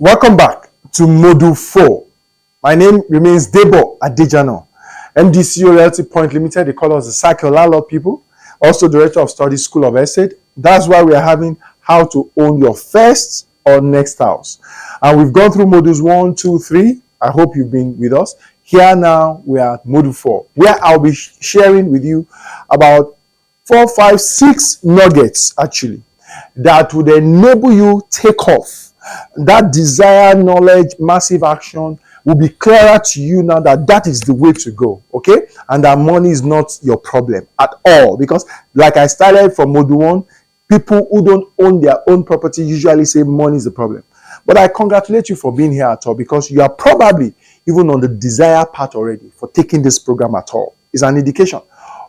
Welcome back to Module 4. My name remains Debo Adejano, MDCO Realty Point Limited. They call us the Cycle Landlord people. Also Director of Studies, School of Estate. That's why we are having how to own your first or next house. And we've gone through modules 1, 2, 3. I hope you've been with us. Here now we are at Module 4, where I'll be sharing with you about 4, 5, 6 nuggets actually that would enable you take off. That desire, knowledge, massive action will be clearer to you now that is the way to go, okay? And that money is not your problem at all. Because like I started from Module 1, people who don't own their own property usually say money is the problem. But I congratulate you for being here at all, because you are probably even on the desire part already for taking this program at all. It's an indication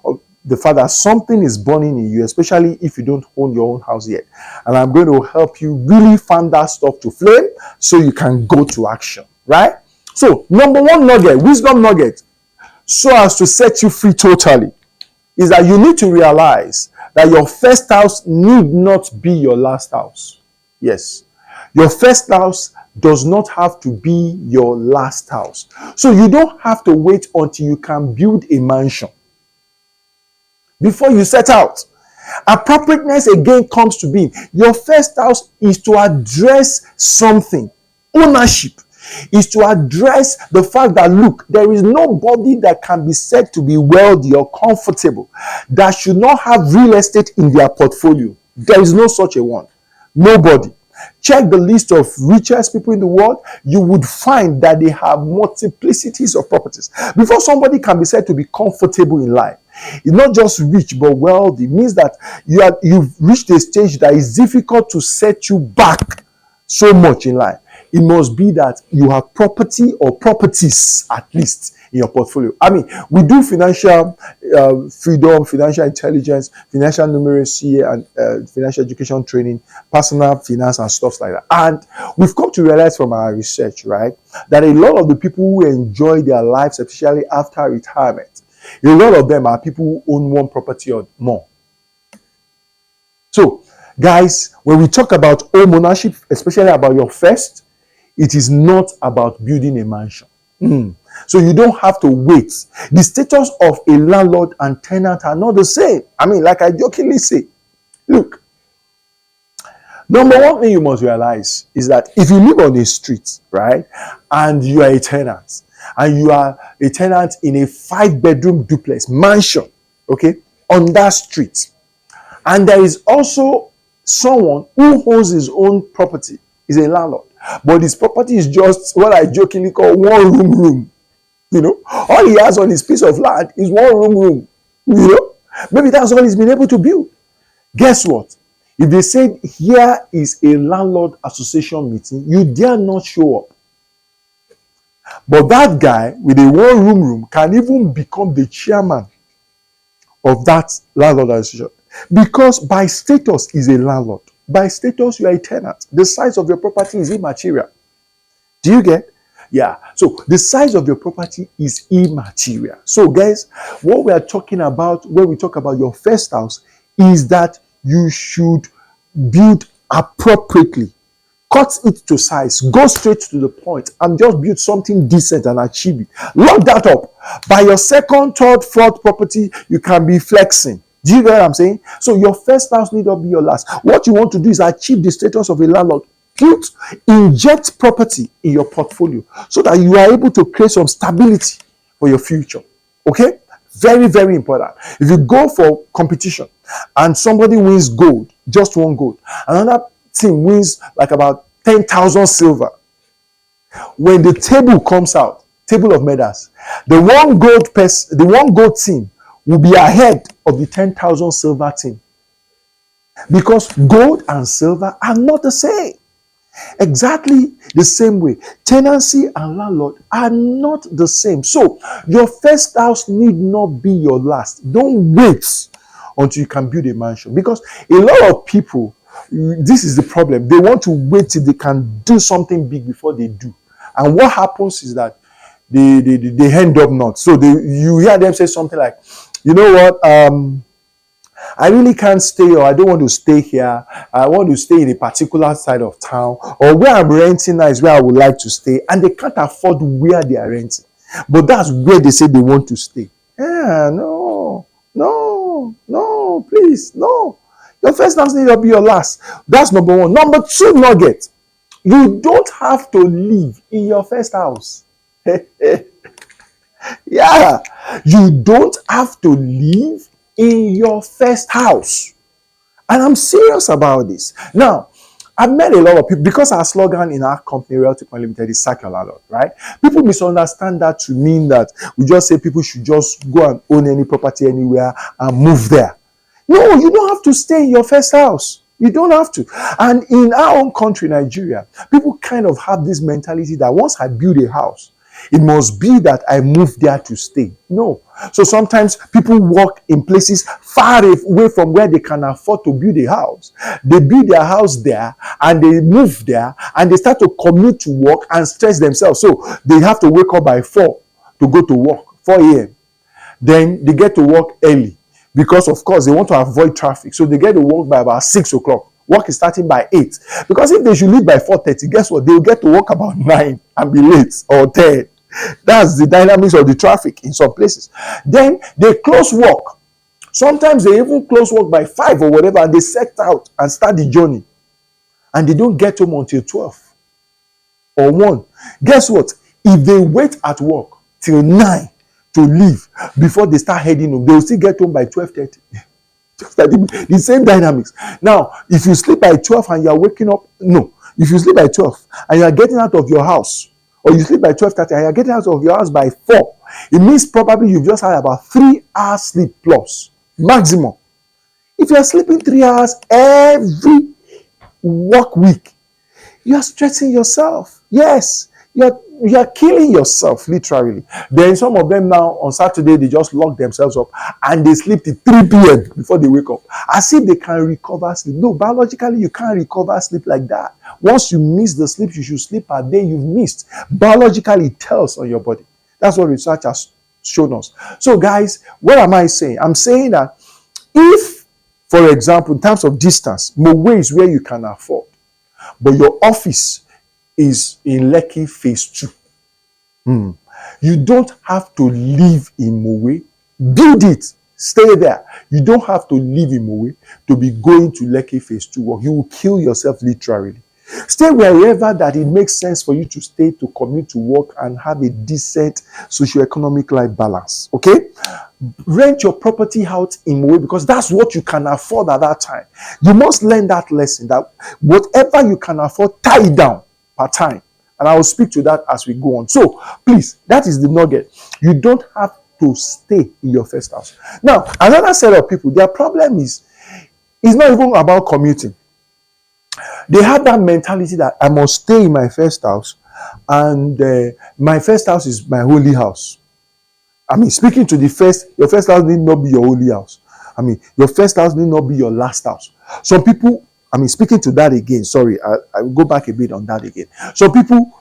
of the fact that something is burning in you, especially if you don't own your own house yet. And I'm going to help you really fan that stuff to flame so you can go to action, right? So, number one nugget, wisdom nugget, so as to set you free totally, is that you need to realize that your first house need not be your last house. Yes. Your first house does not have to be your last house. So you don't have to wait until you can build a mansion before you set out. Appropriateness again comes to being. Your first house is to address something. Ownership is to address the fact that, look, there is nobody that can be said to be wealthy or comfortable that should not have real estate in their portfolio. There is no such a one. Nobody. Check the list of richest people in the world, you would find that they have multiplicities of properties. Before somebody can be said to be comfortable in life, it's not just rich but wealthy. It means that you've reached a stage that is difficult to set you back so much in life. It must be that you have property or properties at least in your portfolio. I mean, we do financial freedom, financial intelligence, financial numeracy, and financial education training, personal finance, and stuff like that. And we've come to realize from our research, right, that a lot of the people who enjoy their lives, especially after retirement, a lot of them are people who own one property or more. So, guys, when we talk about home ownership, especially about your first, it is not about building a mansion. So you don't have to wait. The status of a landlord and tenant are not the same. I mean, like I jokingly say, look, number one thing you must realize is that if you live on a street, right, and you are a tenant, and you are a tenant in a 5-bedroom duplex mansion, okay, on that street, and there is also someone who owns his own property, is a landlord, but his property is just what I jokingly call one room. You know, all he has on his piece of land is one room. You know, maybe that's all he's been able to build. Guess what? If they said here is a landlord association meeting, you dare not show up. But that guy with a one room can even become the chairman of that landlord association, because by status is a landlord. By status, you are a tenant. The size of your property is immaterial. Do you get? Yeah. So the size of your property is immaterial. So guys, what we are talking about when we talk about your first house is that you should build appropriately. Cut it to size. Go straight to the point and just build something decent and achieve it. Lock that up. By your second, third, fourth property, you can be flexing. Do you get what I'm saying? So your first house need not be your last. What you want to do is achieve the status of a landlord. Inject property in your portfolio so that you are able to create some stability for your future. Okay? Very, very important. If you go for competition and somebody wins gold, just one gold, another team wins like about 10,000 silver. When the table comes out, table of medals, the one gold team will be ahead of the 10,000 silver team, because gold and silver are not the same. Exactly the same way, tenancy and landlord are not the same. So your first house need not be your last. Don't wait until you can build a mansion, because a lot of people, this is the problem, they want to wait till they can do something big before they do. And what happens is that they end up not. So you hear them say something like, you know what, I really can't stay, or I don't want to stay here. I want to stay in a particular side of town, or where I'm renting now is where I would like to stay, and they can't afford where they are renting. But that's where they say they want to stay. Yeah, no, no, no, please, no. Your first house need to be your last. That's number one. Number two nugget. You don't have to live in your first house. Yeah, you don't have to live in your first house. And I'm serious about this. Now, I've met a lot of people because our slogan in our company, Realty Point Limited, is sack your landlord, right? People misunderstand that to mean that we just say people should just go and own any property anywhere and move there. No, you don't have to stay in your first house. You don't have to. And in our own country, Nigeria, people kind of have this mentality that once I build a house, it must be that I move there to stay. No. So sometimes people work in places far away from where they can afford to build a house. They build their house there and they move there and they start to commute to work and stress themselves. So they have to wake up by 4 to go to work, 4 a.m. Then they get to work early because, of course, they want to avoid traffic. So they get to work by about 6 o'clock. Work is starting by 8. Because if they should leave by 4:30, guess what? They'll get to work about 9 and be late, or 10. That's the dynamics of the traffic in some places. Then they close work. Sometimes they even close work by 5 or whatever, and they set out and start the journey. And they don't get home until 12 or 1. Guess what? If they wait at work till 9 to leave before they start heading home, they'll still get home by 12:30. Just like the same dynamics. Now, if you sleep by 12 and you're waking up, no. If you sleep by 12 and you're getting out of your house, or you sleep by 12:30 and you're getting out of your house by 4, it means probably you've just had about 3 hours sleep plus, maximum. If you're sleeping 3 hours every work week, you're stressing yourself. Yes, you're killing yourself, literally. Then some of them now on Saturday, they just lock themselves up and they sleep till 3 p.m. before they wake up, as if they can recover sleep. No, biologically, you can't recover sleep like that. Once you miss the sleep you should sleep per day, you've missed. Biologically, it tells on your body. That's what research has shown us. So guys, what am I saying? I'm saying that if, for example, in terms of distance, Mowe is where you can afford, but your office is in Lekki phase 2. You don't have to live in Mowe. Build it. Stay there. You don't have to live in Mowe to be going to Lekki phase 2 work. You will kill yourself literally. Stay wherever that it makes sense for you to stay, to commute to work and have a decent socioeconomic life balance. Okay? Rent your property out in Mowe because that's what you can afford at that time. You must learn that lesson, that whatever you can afford, tie it down per time. And I will speak to that as we go on. So, please, that is the nugget. You don't have to stay in your first house. Now, another set of people, their problem is, it's not even about commuting. They have that mentality that I must stay in my first house, and my first house is my holy house. I mean, speaking to your first house need not be your holy house. I mean, your first house need not be your last house. Some people, speaking to that again, sorry, I will go back a bit on that again. Some people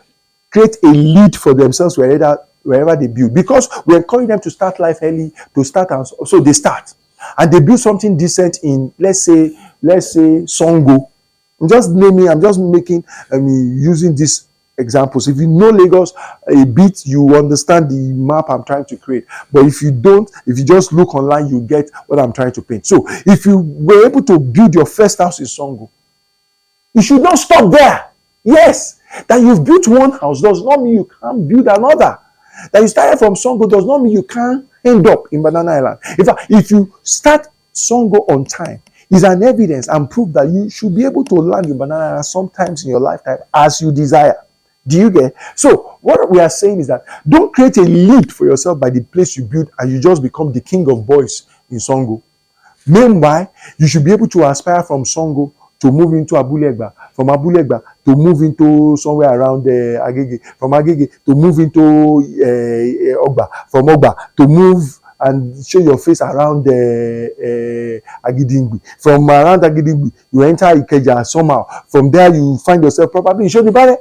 create a lead for themselves wherever they build, because we encourage them to start life early, to start, and so they start. And they build something decent in, let's say Songo. I'm just using these examples. If you know Lagos a bit, you understand the map I'm trying to create. But if you don't, if you just look online, you get what I'm trying to paint. So if you were able to build your first house in Songo, you should not stop there. Yes, that you've built one house does not mean you can't build another. That you started from Songo does not mean you can't end up in Banana Island. In fact, if you start Songo on time, is an evidence and proof that you should be able to land in Banana Island sometimes in your lifetime as you desire. Do you get? So what we are saying is that don't create a lead for yourself by the place you build and you just become the king of boys in Songo. Meanwhile, you should be able to aspire from Songo to move into Abulegba, from Abulegba to move into somewhere around Agege, from Agege to move into Ogba, from Ogba to move and show your face around Agidingbi. From around Agidingbi, you enter Ikeja somehow. From there, you find yourself probably in Shodibare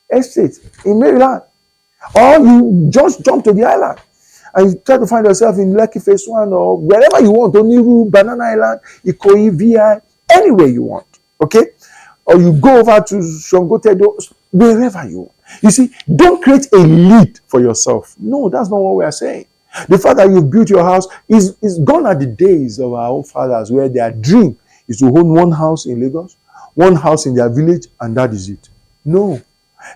Estate in Maryland. Or you just jump to the island. and you try to find yourself in Lekki Phase 1 or wherever you want, Oniru, Banana Island, Ikoyi, VI, anywhere you want, okay? Or you go over to Songotedo, wherever you want. You see, don't create a lead for yourself. No, that's not what we are saying. The fact that you've built your house is gone are the days of our own fathers where their dream is to own one house in Lagos, one house in their village, and that is it. No.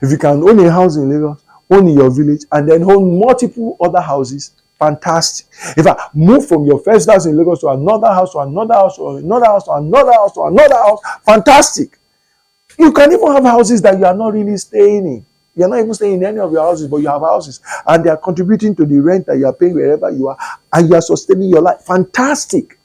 If you can own a house in Lagos, own in your village, and then own multiple other houses, fantastic. If I move from your first house in Lagos to another house, to another house, to another house, to another house, to another house, fantastic. You can even have houses that you are not really staying in. You are not even staying in any of your houses, but you have houses, and they are contributing to the rent that you are paying wherever you are, and you are sustaining your life. Fantastic.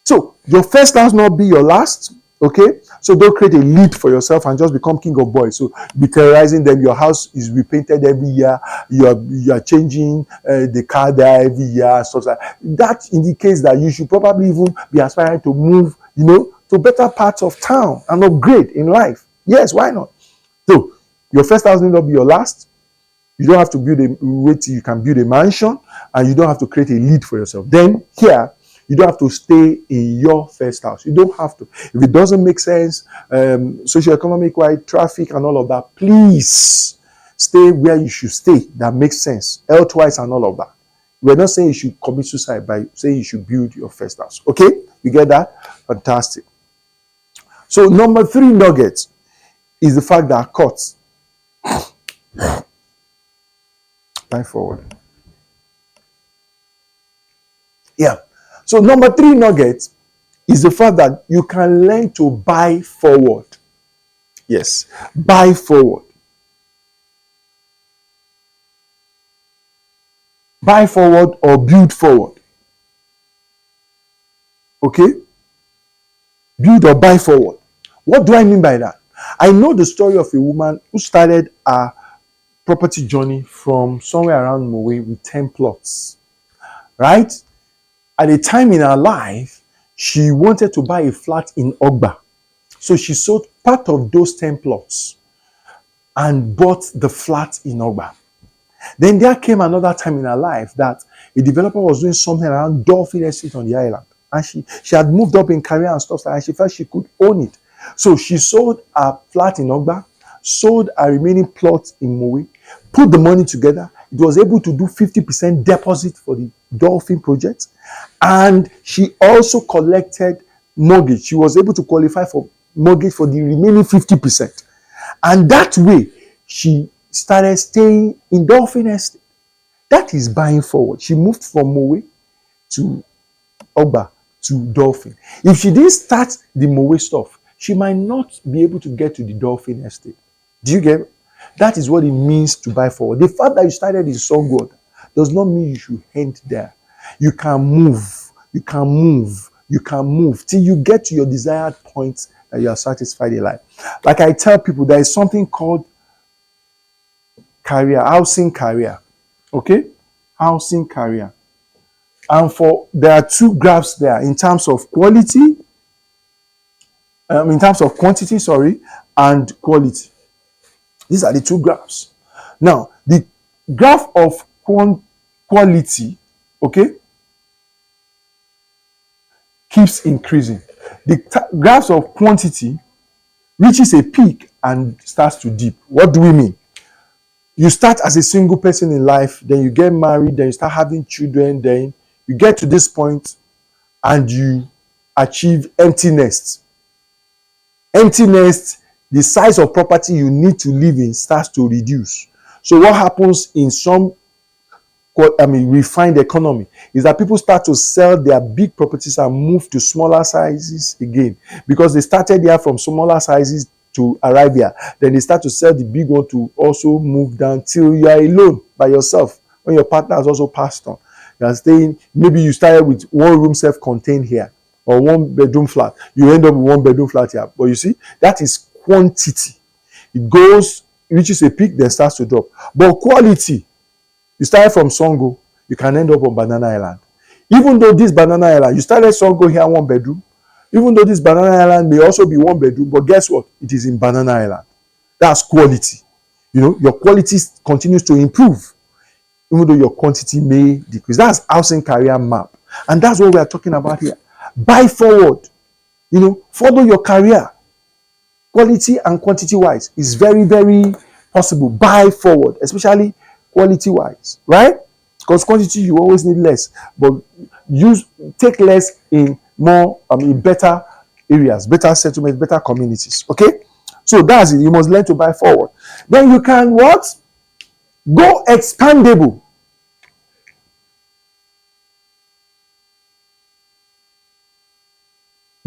So your first house not be your last, okay? So don't create a lead for yourself and just become king of boys. So be terrorizing them. Your house is repainted every year. You are changing the car there every year and stuff like that. That indicates that you should probably even be aspiring to move, to better parts of town and upgrade in life. Yes, why not? So your first house need not be your last. You don't have to wait till you can build a mansion, and you don't have to create a lead for yourself. Then here, you don't have to stay in your first house. You don't have to. If it doesn't make sense, socioeconomic wide, traffic and all of that, please stay where you should stay. That makes sense. Health-wise and all of that. We're not saying you should commit suicide by saying you should build your first house. Okay? You get that? Fantastic. So number 3 nugget is the fact that cuts. Line forward. Yeah. So number 3 nugget is the fact that you can learn to buy forward. Yes, buy forward. Buy forward or build forward. Okay? Build or buy forward. What do I mean by that? I know the story of a woman who started a property journey from somewhere around Mowe with 10 plots. Right? At a time in her life, she wanted to buy a flat in Ogba. So she sold part of those 10 plots and bought the flat in Ogba. Then there came another time in her life that a developer was doing something around Dolphin Estate on the island. And she had moved up in career and stuff, and she felt she could own it. So she sold a flat in Ogba, sold a remaining plot in Mowe, put the money together. It was able to do 50% deposit for the Dolphin project. And she also collected mortgage. She was able to qualify for mortgage for the remaining 50%. And that way, she started staying in Dolphin Estate. That is buying forward. She moved from Mowe to Ogba to Dolphin. If she didn't start the Mowe stuff, she might not be able to get to the Dolphin Estate. Do you get it? That is what it means to buy forward. The fact that you started in Songwood does not mean you should end there. You can move. You can move. You can move till you get to your desired point that you are satisfied in life. Like I tell people, there is something called housing career. Okay? Housing career. And there are 2 graphs there in terms of quality, in terms of quantity, and quality. These are the 2 graphs. Now, the graph of quality, okay, keeps increasing. The graphs of quantity reaches a peak and starts to dip. What do we mean? You start as a single person in life, then you get married, then you start having children, then you get to this point and you achieve empty nest. Empty nest, the size of property you need to live in starts to reduce. So what happens in some refined economy is that people start to sell their big properties and move to smaller sizes again, because they started here from smaller sizes to arrive here. Then they start to sell the big one to also move down till you are alone by yourself when your partner has also passed on. You are staying, maybe you started with 1 room self-contained here or 1 bedroom flat. You end up with 1 bedroom flat here. But you see, that is quantity. It reaches a peak, then starts to drop. But quality, you started from Songo, you can end up on Banana Island. Even though this Banana Island, you started Songo here 1 bedroom, even though this Banana Island may also be 1 bedroom, but guess what? It is in Banana Island. That's quality. Your quality continues to improve. even though your quantity may decrease. That's housing career map. And that's what we are talking about here. Buy forward. Follow your career. Quality and quantity wise is very, very possible. Buy forward, especially quality wise, right? Because quantity you always need less, but take less in more, better areas, better settlements, better communities. Okay, so that's it. You must learn to buy forward. Then you can what? Go expandable.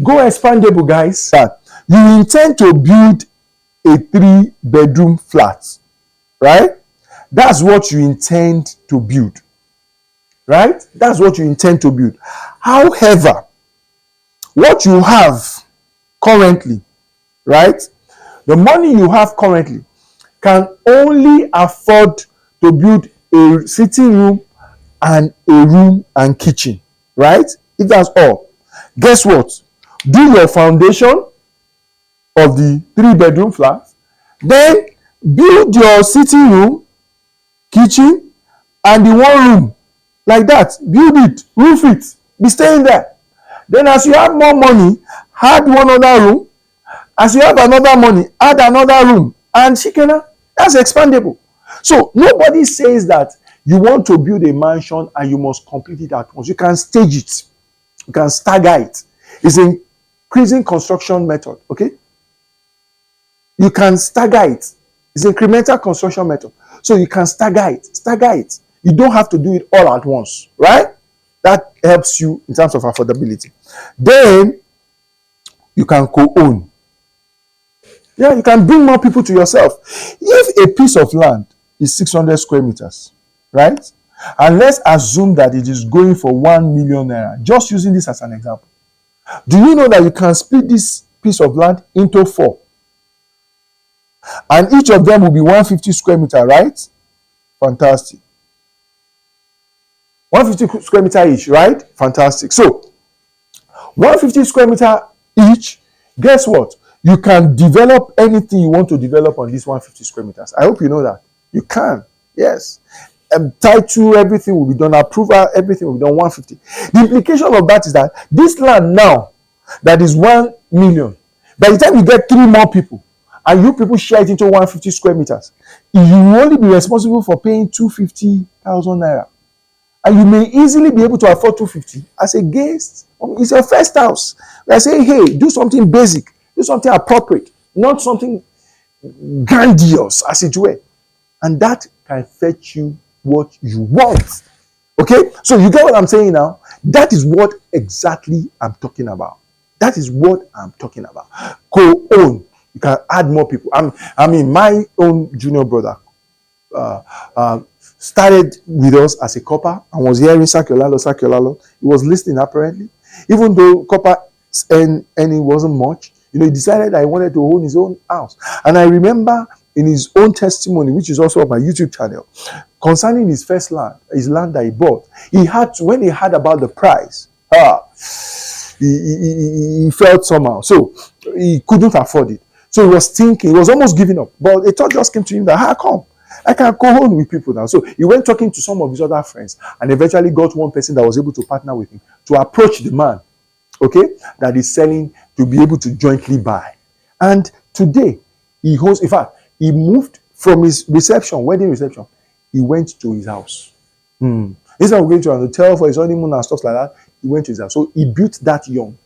Go expandable, guys. You intend to build a 3-bedroom flat, right? That's what you intend to build, right? That's what you intend to build. However, what you have currently, right? The money you have currently can only afford to build a sitting room and a room and kitchen, right? If that's all, guess what? Do your foundation of the 3-bedroom flat, then build your sitting room, kitchen, and the one room like that. Build it, roof it, be staying there. Then as you have more money, add one other room. As you have another money, add another room, and shikena, that's expandable. So nobody says that you want to build a mansion and you must complete it at once. You can stage it, you can stagger it. It's an increasing construction method. Okay, you can stagger it. It's incremental construction method. So you can stagger it. You don't have to do it all at once, right? That helps you in terms of affordability. Then you can co-own. Yeah, you can bring more people to yourself. If a piece of land is 600 square meters, right? And let's assume that it is going for 1 million naira. Just using this as an example. Do you know that you can split this piece of land into 4? And each of them will be 150 square meter, right? Fantastic. 150 square meter each, right? Fantastic. So 150 square meter each. Guess what? You can develop anything you want to develop on these 150 square meters. I hope you know that. You can. Yes. Title, everything will be done. Approval, everything will be done 150. The implication of that is that this land now, that is 1 million, by the time you get 3 more people, and you people share it into 150 square meters, you will only be responsible for paying 250,000 naira. And you may easily be able to afford 250 as a guest. It's your first house. We are saying, hey, do something basic, do something appropriate, not something grandiose, as it were. And that can fetch you what you want. Okay? So you get what I'm saying now? That is what exactly I'm talking about. That is what I'm talking about. Co-own. You can add more people. My own junior brother started with us as a copper and was hearing Sakiolalo. He was listening apparently. Even though copper earning wasn't much, he decided that he wanted to own his own house. And I remember in his own testimony, which is also on my YouTube channel, concerning his first land, his land that he bought, when he heard about the price, he felt somehow. So he couldn't afford it. So he was thinking, he was almost giving up. But a thought just came to him that, how come? I can co-own with people now. So he went talking to some of his other friends and eventually got one person that was able to partner with him to approach the man, okay, that is selling, to be able to jointly buy. And today, he holds, in fact, he moved from his wedding reception, he went to his house. Instead of going to an hotel for his honeymoon and stuff like that, he went to his house. So he built that young.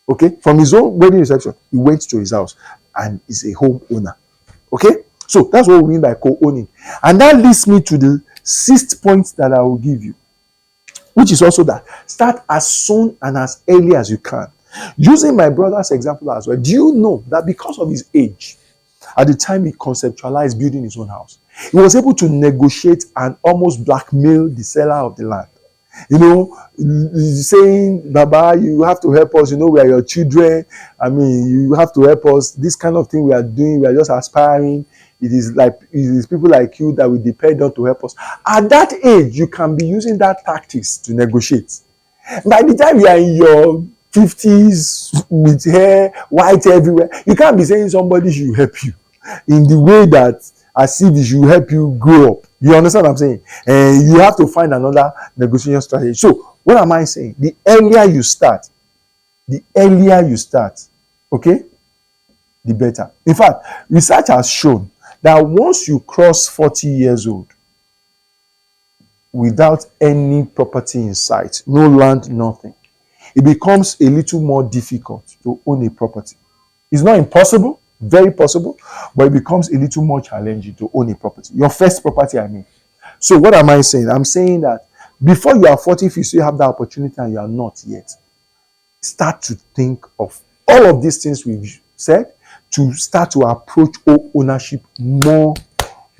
Okay, from his own wedding reception, he went to his house and is a home owner. Okay, so that's what we mean by co-owning. And that leads me to the 6th point that I will give you, which is also that start as soon and as early as you can. Using my brother's example as well, do you know that because of his age, at the time he conceptualized building his own house, he was able to negotiate and almost blackmail the seller of the land. Saying, Baba, you have to help us. We are your children. You have to help us. This kind of thing we are doing, we are just aspiring. It is people like you that we depend on to help us. At that age, you can be using that tactics to negotiate. By the time you are in your 50s with hair white everywhere, you can't be saying somebody should help you in the way that as if it should help you grow up. You understand what I'm saying? And you have to find another negotiation strategy. So what am I saying? The earlier you start, okay, the better. In fact, research has shown that once you cross 40 years old without any property in sight, no land, nothing, it becomes a little more difficult to own a property. It's not impossible, very possible, but it becomes a little more challenging to own a property. Your first property, I mean. So what am I saying? I'm saying that before you are 40, if you still have that opportunity and you are not yet, start to think of all of these things we've said, to start to approach ownership more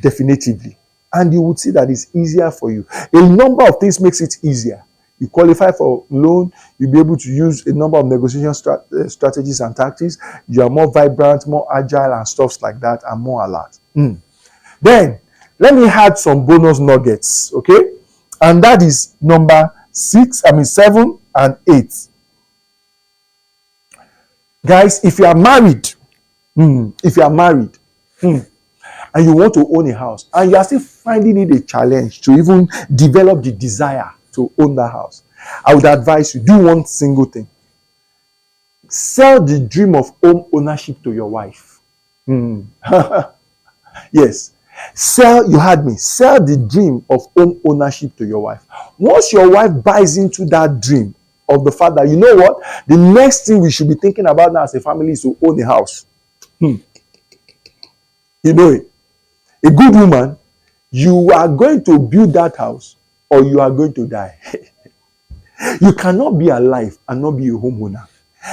definitively. And you would see that it's easier for you. A number of things makes it easier. You qualify for loan, you'll be able to use a number of negotiation strategies and tactics. You are more vibrant, more agile and stuff like that, and more alert. Then, let me add some bonus nuggets, okay? And that is number 7 and 8. Guys, if you are married, and you want to own a house, and you are still finding it a challenge to even develop the desire to own that house, I would advise you, do one single thing. Sell the dream of home ownership to your wife. Yes. You heard me. Sell the dream of home ownership to your wife. Once your wife buys into that dream of the fact that, you know what, the next thing we should be thinking about now as a family is to own a house. You know it. A good woman, you are going to build that house or you are going to die. You cannot be alive and not be a homeowner.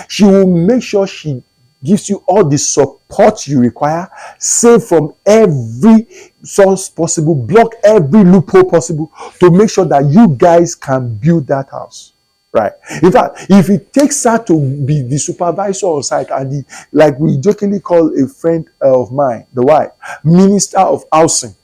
She will make sure she gives you all the support you require, save from every source possible, block every loophole possible to make sure that you guys can build that house. Right. In fact, if it takes her to be the supervisor on site and like we jokingly call a friend of mine, the wife, minister of housing.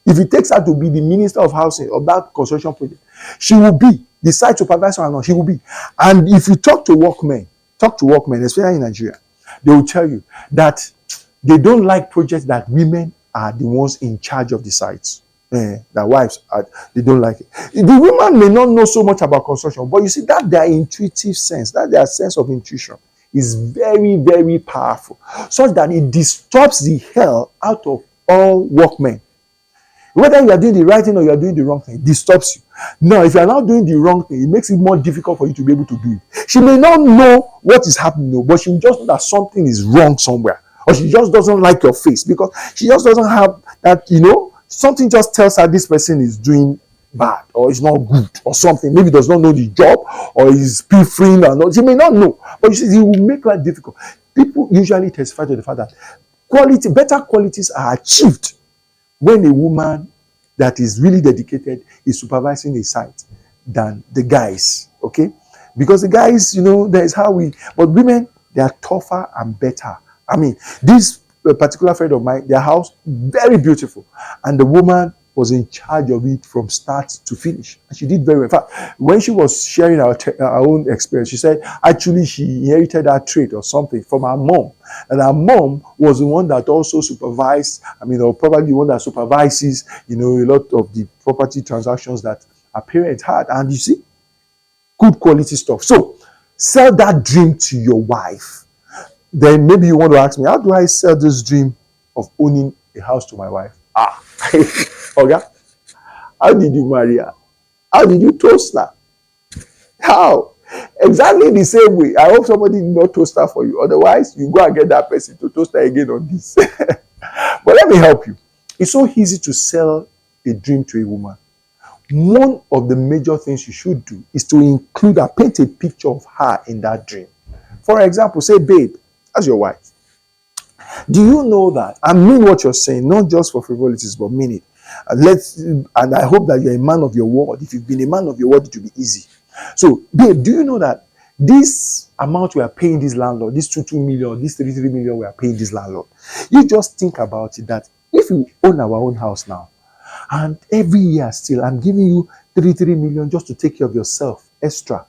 If it takes her to be the minister of housing of that construction project, she will be the site supervisor or not, she will be. And if you talk to workmen, especially in Nigeria, they will tell you that they don't like projects that women are the ones in charge of the sites. Their wives they don't like it. The woman may not know so much about construction, but you see that their intuitive sense, that their sense of intuition is very, very powerful, such that it disturbs the hell out of all workmen. Whether you are doing the right thing or you are doing the wrong thing, it disturbs you. Now, if you are not doing the wrong thing, it makes it more difficult for you to be able to do it. She may not know what is happening, but she will just know that something is wrong somewhere. Or she just doesn't like your face because she just doesn't have that, something just tells her this person is doing bad or is not good or something. Maybe does not know the job or is pilfering or not. She may not know, but you see, it will make life difficult. People usually testify to the fact that better qualities are achieved when a woman that is really dedicated is supervising a site than the guys, okay? Because the guys, that is how but women, they are tougher and better. I mean, this particular friend of mine, their house, very beautiful. And the woman was in charge of it from start to finish. And she did very well. In fact, when she was sharing her own experience, she said, actually, she inherited that trait or something from her mom. And her mom was the one that also supervised, or probably the one that supervises, a lot of the property transactions that her parents had. And you see, good quality stuff. So, sell that dream to your wife. Then maybe you want to ask me, how do I sell this dream of owning a house to my wife? Okay. How did you marry her? How did you toast her? How? Exactly the same way. I hope somebody did not toast her for you. Otherwise, you go and get that person to toast her again on this. But let me help you. It's so easy to sell a dream to a woman. One of the major things you should do is to include or paint a picture of her in that dream. For example, say, babe, that's your wife. Do you know that? I mean what you're saying, not just for frivolities, but mean it. And I hope that you're a man of your word. If you've been a man of your word, it will be easy. So, babe, do you know that this amount we are paying this landlord, this 2 million, this 3 million we are paying this landlord, you just think about it that if you own our own house now, and every year still, I'm giving you 3 million just to take care of yourself extra,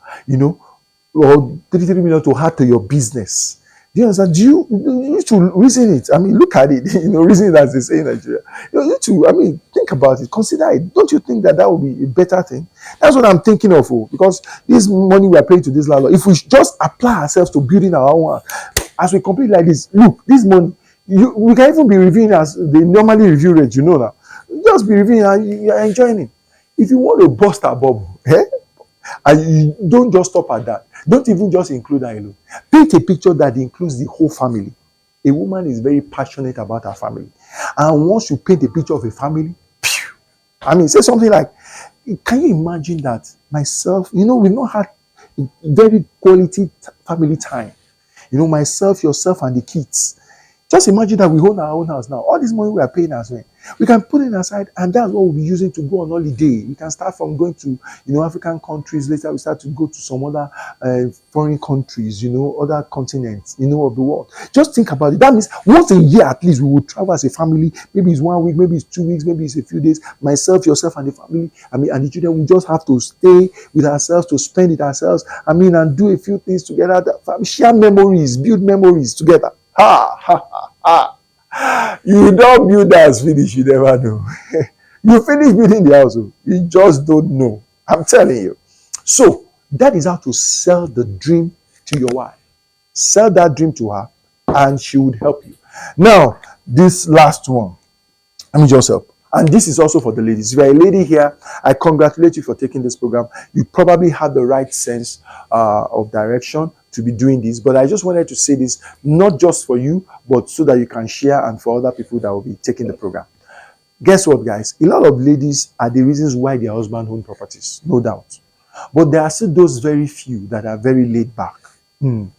or 3 million to add to your business. Do you understand? You need to reason it. I mean, look at it. Reason it as they say in Nigeria. You need to, I mean, think about it. Consider it. Don't you think that would be a better thing? That's what I'm thinking of. Because this money we are paying to this landlord, if we just apply ourselves to building our own house, as we complete like this, look, this money, we can even be reviewing as they normally review rent, now. Just be reviewing and you are enjoying it. If you want to bust a bubble, and you don't just stop at that. Don't even just include that alone. Paint a picture that includes the whole family. A woman is very passionate about her family. And once you paint a picture of a family, say something like, can you imagine that myself, we've not had very quality family time. Myself, yourself, and the kids. Just imagine that we own our own house now. All this money we are paying as well. We can put it aside, and that's what we'll be using to go on holiday. We can start from going to, African countries. Later, we start to go to some other foreign countries, other continents, of the world. Just think about it. That means once a year at least, we will travel as a family. Maybe it's 1 week, maybe it's 2 weeks, maybe it's a few days. Myself, yourself, and the family, and the children, we just have to stay with ourselves, to spend it ourselves, and do a few things together. Share memories, build memories together. Ha, ha, ha, ha. You don't build the house finish, you never know. You finish building the house, you just don't know. I'm telling you. So, that is how to sell the dream to your wife. Sell that dream to her, and she would help you. Now, this last one, let me just help. And this is also for the ladies. If you're a lady here, I congratulate you for taking this program. You probably have the right sense of direction to be doing this. But I just wanted to say this, not just for you, but so that you can share and for other people that will be taking the program. Guess what, guys? A lot of ladies are the reasons why their husband own properties, no doubt. But there are still those very few that are very laid back. In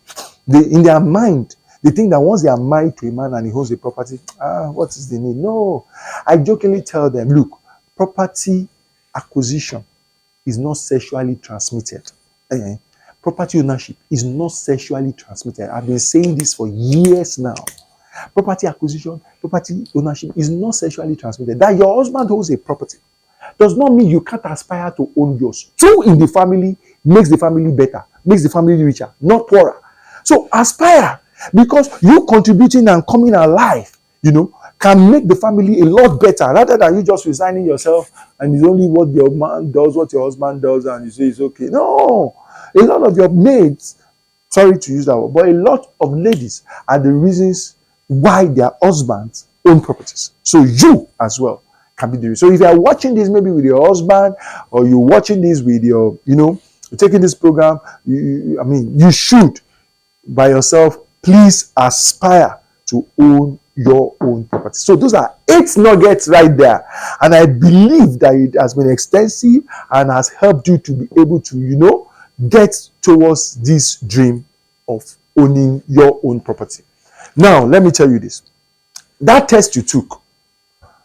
their mind, they think that once they are married to a man and he owns a property, what is the need? No. I jokingly tell them, look, property acquisition is not sexually transmitted. Property ownership is not sexually transmitted. I've been saying this for years now. Property acquisition, property ownership is not sexually transmitted. That your husband owns a property does not mean you can't aspire to own yours. Two in the family makes the family better, makes the family richer, not poorer. So aspire, because you contributing and coming alive, can make the family a lot better rather than you just resigning yourself and it's only what your man does, what your husband does, and you say it's okay. No. A lot of your maids, sorry to use that word, but a lot of ladies are the reasons why their husbands own properties. So you as well can be the reason. So if you are watching this maybe with your husband, or you're watching this with your, you're taking this program, you should by yourself, please aspire to own your own property. So those are 8 nuggets right there. And I believe that it has been extensive and has helped you to be able to, get towards this dream of owning your own property. Now, let me tell you this. That test you took,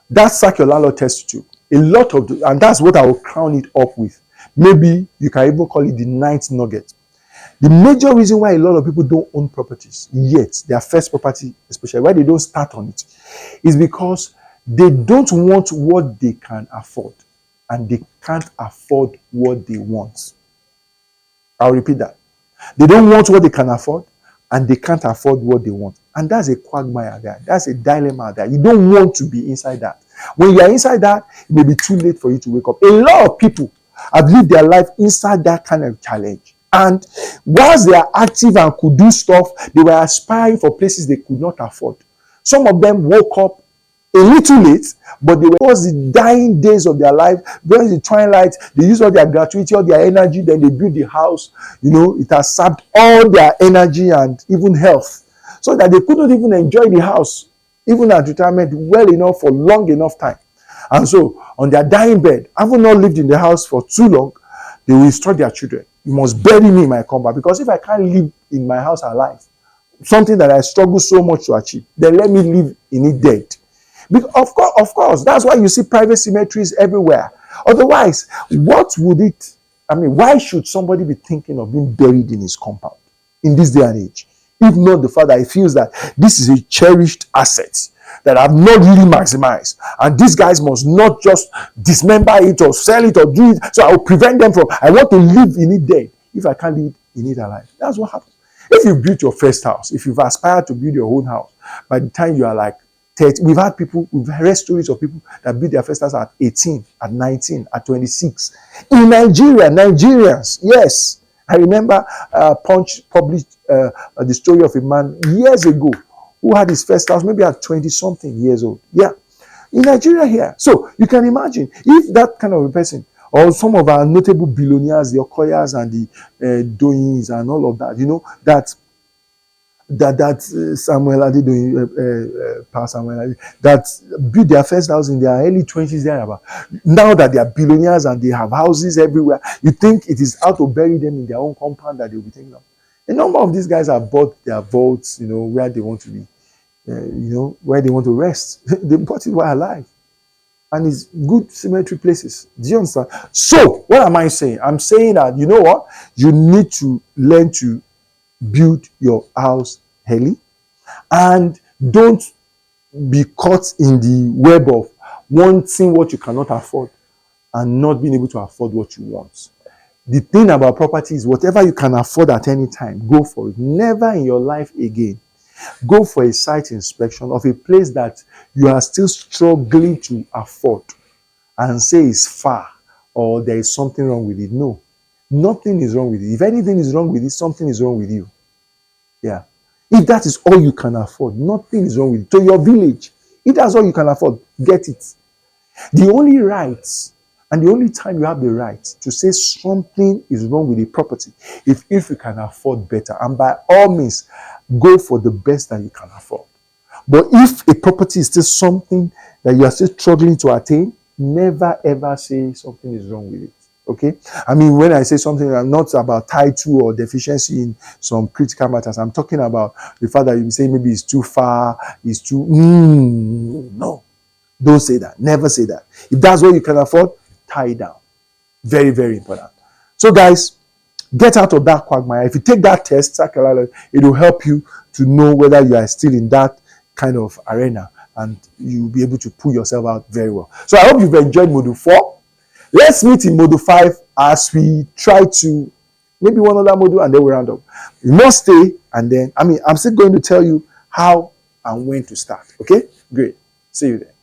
that sack your landlord test you took, and that's what I will crown it up with. Maybe you can even call it the 9th nugget. The major reason why a lot of people don't own properties yet, their first property especially, why they don't start on it, is because they don't want what they can afford, and they can't afford what they want. I'll repeat that. They don't want what they can afford, and they can't afford what they want. And that's a quagmire there. That's a dilemma there. You don't want to be inside that. When you are inside that, it may be too late for you to wake up. A lot of people have lived their life inside that kind of challenge. And whilst they are active and could do stuff, they were aspiring for places they could not afford. Some of them woke up a little late, but they were towards the dying days of their life, during the twilight. They used all their gratuity, all their energy, then they built the house. It has sapped all their energy and even health, so that they couldn't even enjoy the house, even at retirement, well enough for long enough time. And so, on their dying bed, having not lived in the house for too long, they will instruct their children, you must bury me in my compound, because if I can't live in my house alive, something that I struggle so much to achieve, then let me live in it dead. Because of course, that's why you see private cemeteries everywhere. Otherwise, why should somebody be thinking of being buried in his compound in this day and age? If not the fact that he feels that this is a cherished asset that I've not really maximized, and these guys must not just dismember it or sell it or do it, so I will prevent them from, I want to live in it dead if I can't live in it alive. That's what happens. If you built your first house, if you've aspired to build your own house, by the time you are like 30, we've read stories of people that built their first house at 18, at 19, at 26. In Nigeria, Nigerians, yes. I remember Punch published the story of a man years ago who had his first house maybe at 20 something years old. Yeah. In Nigeria here. So you can imagine if that kind of a person, or some of our notable billionaires, the Okoyas and the Doyins and all of that, Samuel Adedoyin, Pastor Samuel Ade, that built their first house in their early 20s thereabout. Now that they are billionaires and they have houses everywhere, you think it is how to bury them in their own compound that they'll be thinking of. A number of these guys have bought their vaults, where they want to be, where they want to rest. They bought it while alive. And it's good cemetery places. Do you understand? So, what am I saying? I'm saying that, you know what? You need to learn to build your house early, and don't be caught in the web of wanting what you cannot afford and not being able to afford what you want. The thing about property is whatever you can afford at any time, go for it. Never in your life again go for a site inspection of a place that you are still struggling to afford and say it's far or there is something wrong with it. No, nothing is wrong with it. If anything is wrong with it, something is wrong with you. Yeah. If that is all you can afford, nothing is wrong with it. To your village, if that's all you can afford, get it. The only rights and the only time you have the right to say something is wrong with a property if you can afford better. And by all means, go for the best that you can afford. But if a property is still something that you are still struggling to attain, never ever say something is wrong with it. Okay? I mean, when I say something, I'm not about title or deficiency in some critical matters. I'm talking about the fact that you say maybe it's too far, it's too... No. Don't say that. Never say that. If that's what you can afford, tie it down. Very, very important. So, guys, get out of that quagmire. If you take that test, it will help you to know whether you are still in that kind of arena, and you'll be able to pull yourself out very well. So, I hope you've enjoyed Module 4. Let's meet in Module 5 as we try to maybe one other module and then we round up. You must stay, and then, I'm still going to tell you how and when to start. Okay? Great. See you there.